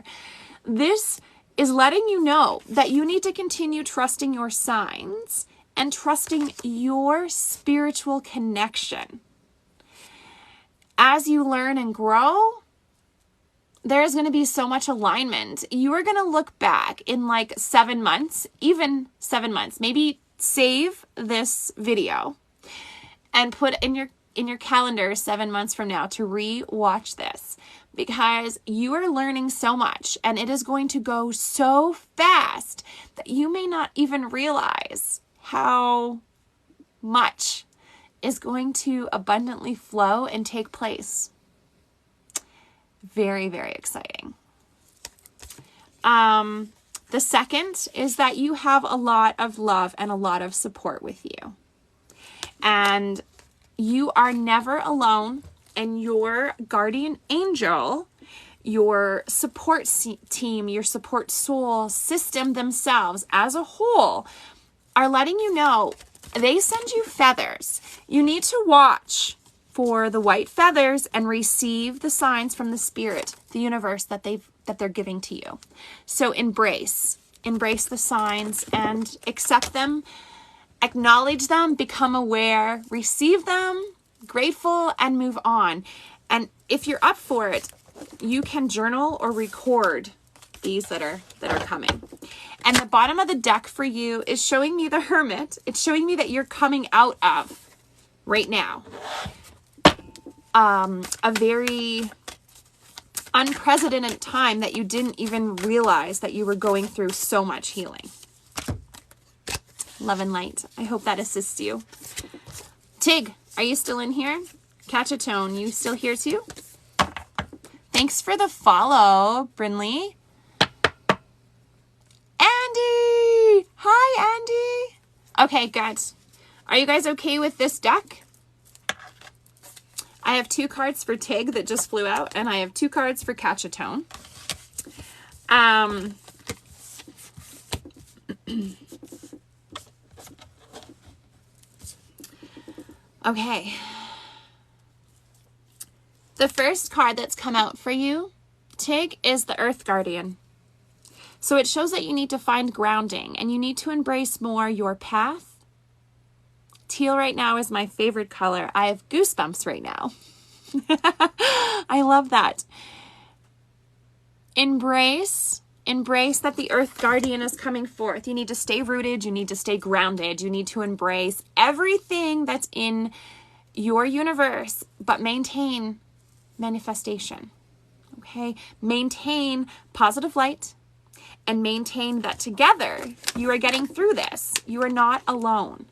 This is letting you know that you need to continue trusting your signs and trusting your spiritual connection. As you learn and grow, there's going to be so much alignment. You are going to look back in like 7 months, even 7 months. Maybe save this video and put in your calendar 7 months from now to re-watch this, because you are learning so much and it is going to go so fast that you may not even realize how much is going to abundantly flow and take place. Very, very exciting. The second is that you have a lot of love and a lot of support with you. And you are never alone, and your guardian angel, your support team, your support soul system themselves as a whole are letting you know they send you feathers. You need to watch for the white feathers and receive the signs from the spirit, the universe that they're giving to you. So embrace the signs and accept them, acknowledge them, become aware, receive them, grateful, and move on. if you're up for it, you can journal or record these that are coming. And the bottom of the deck for you is showing me the Hermit. It's showing me that you're coming out of, right now, a very unprecedented time that you didn't even realize that you were going through so much healing. Love and light. I hope that assists you. Tig, are you still in here? Catch a tone. You still here too? Thanks for the follow, Brinley. Andy! Hi, Andy. Okay, good. Are you guys okay with this deck? I have 2 cards for Tig that just flew out, and I have 2 cards for Catch a Tone. Okay. The first card that's come out for you, Tig, is the Earth Guardian. So it shows that you need to find grounding and you need to embrace more your path. Teal right now is my favorite color. I have goosebumps right now. I love that. Embrace that the Earth Guardian is coming forth. You need to stay rooted. You need to stay grounded. You need to embrace everything that's in your universe, but maintain manifestation. Okay? Maintain positive light and maintain that together you are getting through this. You are not alone.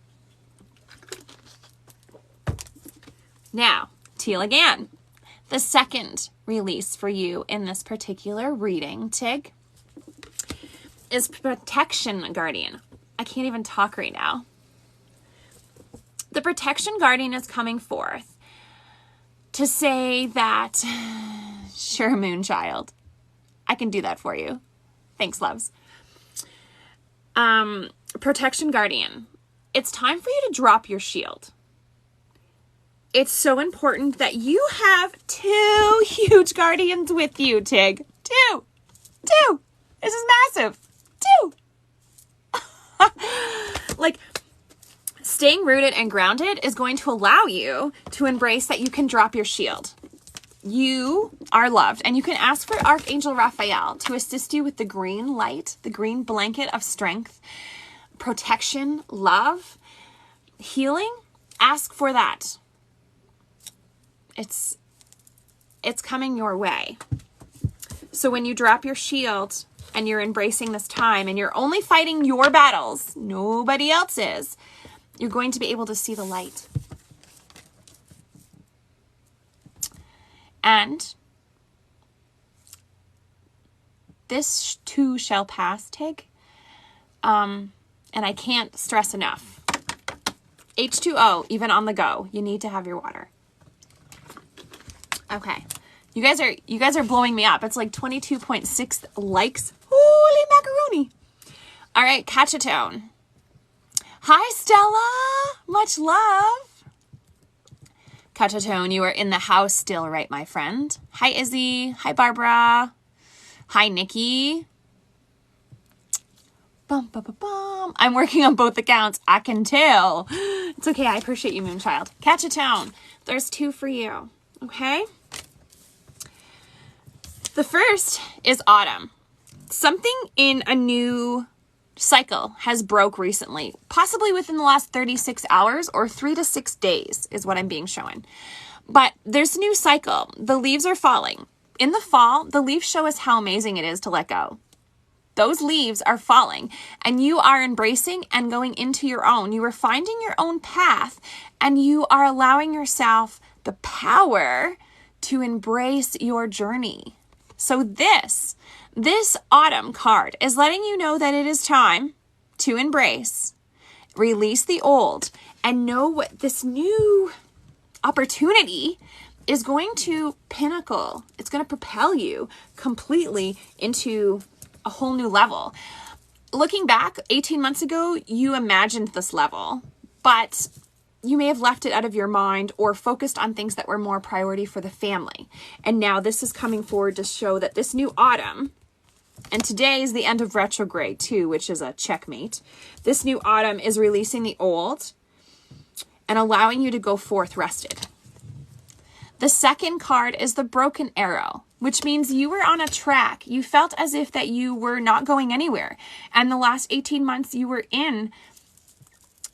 Now, Teal again. The second release for you in this particular reading, Tig, is Protection Guardian. I can't even talk right now. The Protection Guardian is coming forth to say that, sure, Moonchild, I can do that for you. Thanks, loves. Protection Guardian, it's time for you to drop your shield. It's so important that you have 2 huge guardians with you, Tig. 2. This is massive. 2. Like, staying rooted and grounded is going to allow you to embrace that you can drop your shield. You are loved, and you can ask for Archangel Raphael to assist you with the green light, the green blanket of strength, protection, love, healing. Ask for that. It's coming your way. So when you drop your shield and you're embracing this time and you're only fighting your battles, nobody else's, you're going to be able to see the light. And this too shall pass, Tig. And I can't stress enough. H2O, even on the go, you need to have your water. Okay. You guys are blowing me up. It's like 22.6 likes. Holy macaroni. All right, Catch a Tone. Hi, Stella. Much love. Catch a Tone, you are in the house still, right, my friend? Hi, Izzy. Hi, Barbara. Hi, Nikki. Bum, bum, bum, bum. I'm working on both accounts. I can tell. It's okay. I appreciate you, Moonchild. Catch a Tone. There's 2 for you. Okay? The first is autumn. Something in a new cycle has broke recently, possibly within the last 36 hours or 3 to 6 days is what I'm being shown. But there's a new cycle. The leaves are falling. In the fall, the leaves show us how amazing it is to let go. Those leaves are falling and you are embracing and going into your own. You are finding your own path and you are allowing yourself the power to embrace your journey. So this autumn card is letting you know that it is time to embrace, release the old, and know what this new opportunity is going to pinnacle. It's going to propel you completely into a whole new level. Looking back, 18 months ago, you imagined this level, but you may have left it out of your mind or focused on things that were more priority for the family. And now this is coming forward to show that this new autumn, and today is the end of Retrograde too, which is a checkmate. This new autumn is releasing the old and allowing you to go forth rested. The second card is the broken arrow, which means you were on a track. You felt as if that you were not going anywhere. And the last 18 months you were in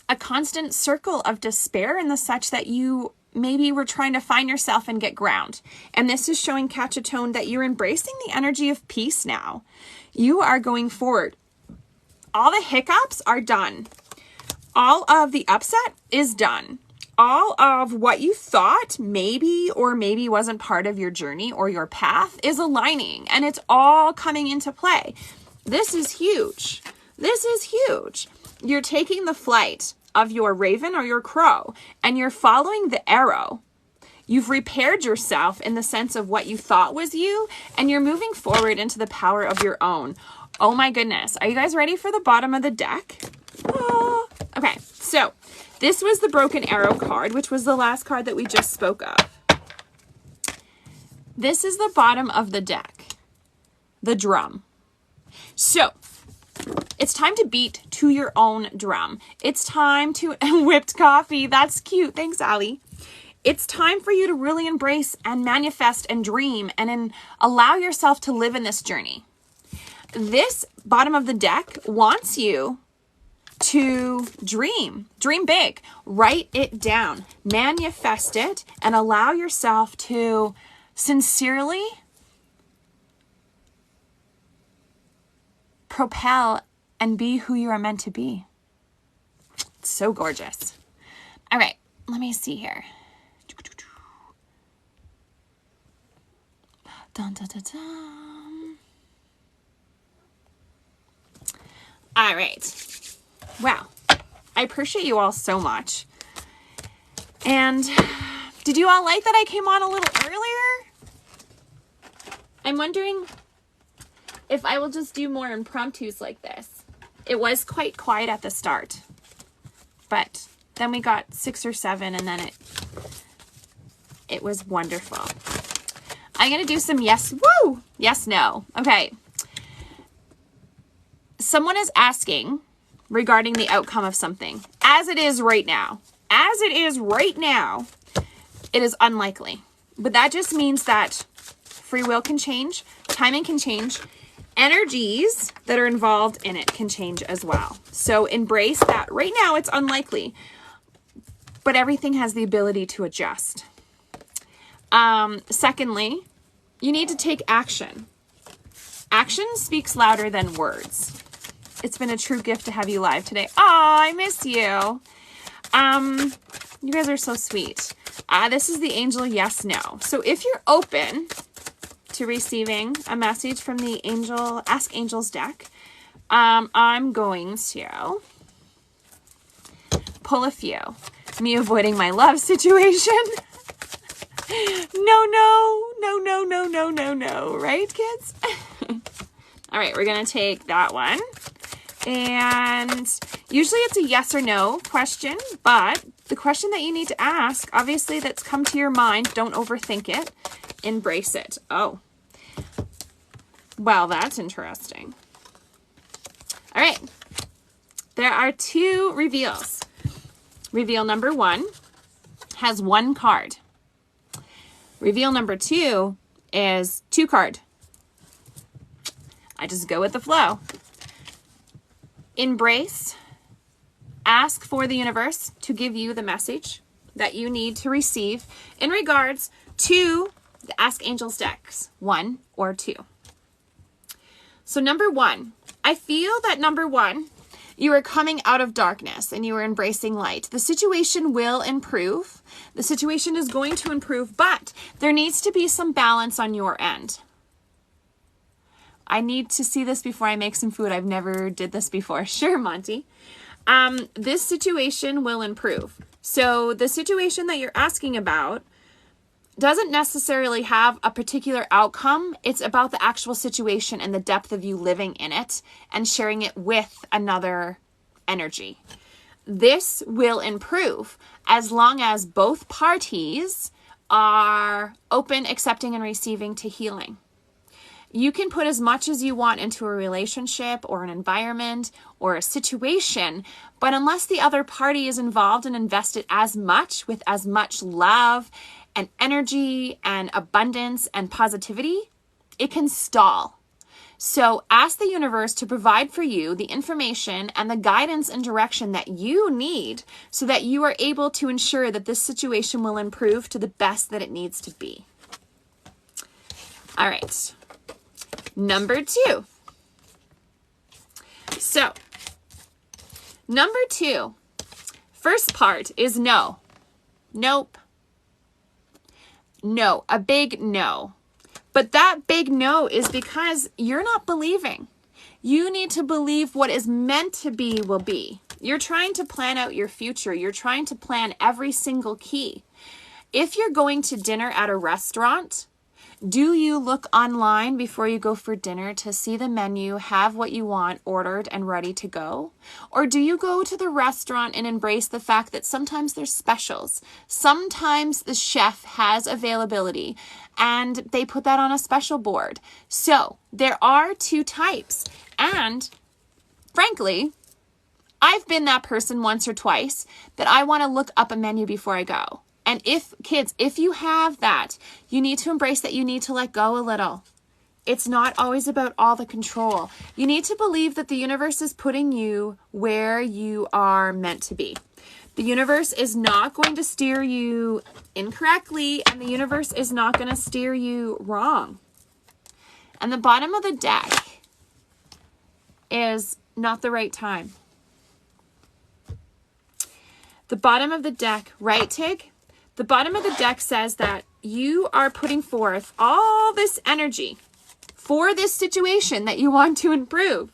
a constant circle of despair in the such that you maybe were trying to find yourself and get ground. And this is showing Catchatone that you're embracing the energy of peace now. You are going forward. All the hiccups are done. All of the upset is done. All of what you thought maybe or maybe wasn't part of your journey or your path is aligning, and it's all coming into play. This is huge. This is huge. You're taking the flight of your raven or your crow, and you're following the arrow. You've repaired yourself in the sense of what you thought was you, and you're moving forward into the power of your own. Oh my goodness. Are you guys ready for the bottom of the deck? Oh. Okay, so this was the broken arrow card, which was the last card that we just spoke of. This is the bottom of the deck, the drum. So it's time to beat to your own drum. It's time to whipped coffee. That's cute. Thanks, Allie. It's time for you to really embrace and manifest and dream and allow yourself to live in this journey. This bottom of the deck wants you to dream big, write it down, manifest it, and allow yourself to sincerely propel and be who you are meant to be. It's so gorgeous. All right, let me see here. Dun, dun, dun, dun. All right. Wow. I appreciate you all so much. And did you all like that I came on a little earlier? I'm wondering if I will just do more impromptus like this. It was quite quiet at the start, but then we got 6 or 7 and then it was wonderful. I'm going to do some yes, no. Okay. Someone is asking regarding the outcome of something. As it is right now, it is unlikely. But that just means that free will can change, timing can change, energies that are involved in it can change as well. So embrace that. Right now, it's unlikely, but everything has the ability to adjust. Secondly, you need to take action. Action speaks louder than words. It's been a true gift to have you live today. Oh, I miss you. You guys are so sweet. This is the angel yes, no. So if you're open to receiving a message from the angel, Ask Angels deck, I'm going to pull a few. Me avoiding my love situation. No. Right, kids? All right, we're going to take that one. And usually it's a yes or no question, but the question that you need to ask, obviously that's come to your mind, don't overthink it, embrace it. Oh, well, that's interesting. All right, there are 2 reveals. Reveal number 1 has 1 card. Reveal number 2 is 2 card. I just go with the flow. Embrace, ask for the universe to give you the message that you need to receive in regards to the Ask Angels decks, 1 or 2. So number 1, I feel that number 1, you are coming out of darkness and you are embracing light. The situation will improve. The situation is going to improve, but there needs to be some balance on your end. I need to see this before I make some food. I've never did this before. Sure, Monty. This situation will improve. So the situation that you're asking about doesn't necessarily have a particular outcome. It's about the actual situation and the depth of you living in it and sharing it with another energy. This will improve as long as both parties are open, accepting, and receiving to healing. You can put as much as you want into a relationship or an environment or a situation, but unless the other party is involved and invested as much with as much love and energy and abundance and positivity, it can stall. So ask the universe to provide for you the information and the guidance and direction that you need so that you are able to ensure that this situation will improve to the best that it needs to be. All right. Number 2. So, number 2, first part is no. Nope. No, a big no. But that big no is because you're not believing. You need to believe what is meant to be will be. You're trying to plan out your future. You're trying to plan every single key. If you're going to dinner at a restaurant, do you look online before you go for dinner to see the menu, have what you want ordered and ready to go? Or do you go to the restaurant and embrace the fact that sometimes there's specials? Sometimes the chef has availability and they put that on a special board. So there are 2 types. And frankly, I've been that person once or twice that I want to look up a menu before I go. And if you have that, you need to embrace that you need to let go a little. It's not always about all the control. You need to believe that the universe is putting you where you are meant to be. The universe is not going to steer you incorrectly, and the universe is not going to steer you wrong. And the bottom of the deck is not the right time. The bottom of the deck, right, Tig? The bottom of the deck says that you are putting forth all this energy for this situation that you want to improve.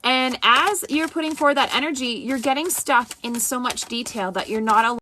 And as you're putting forth that energy, you're getting stuck in so much detail that you're not allowed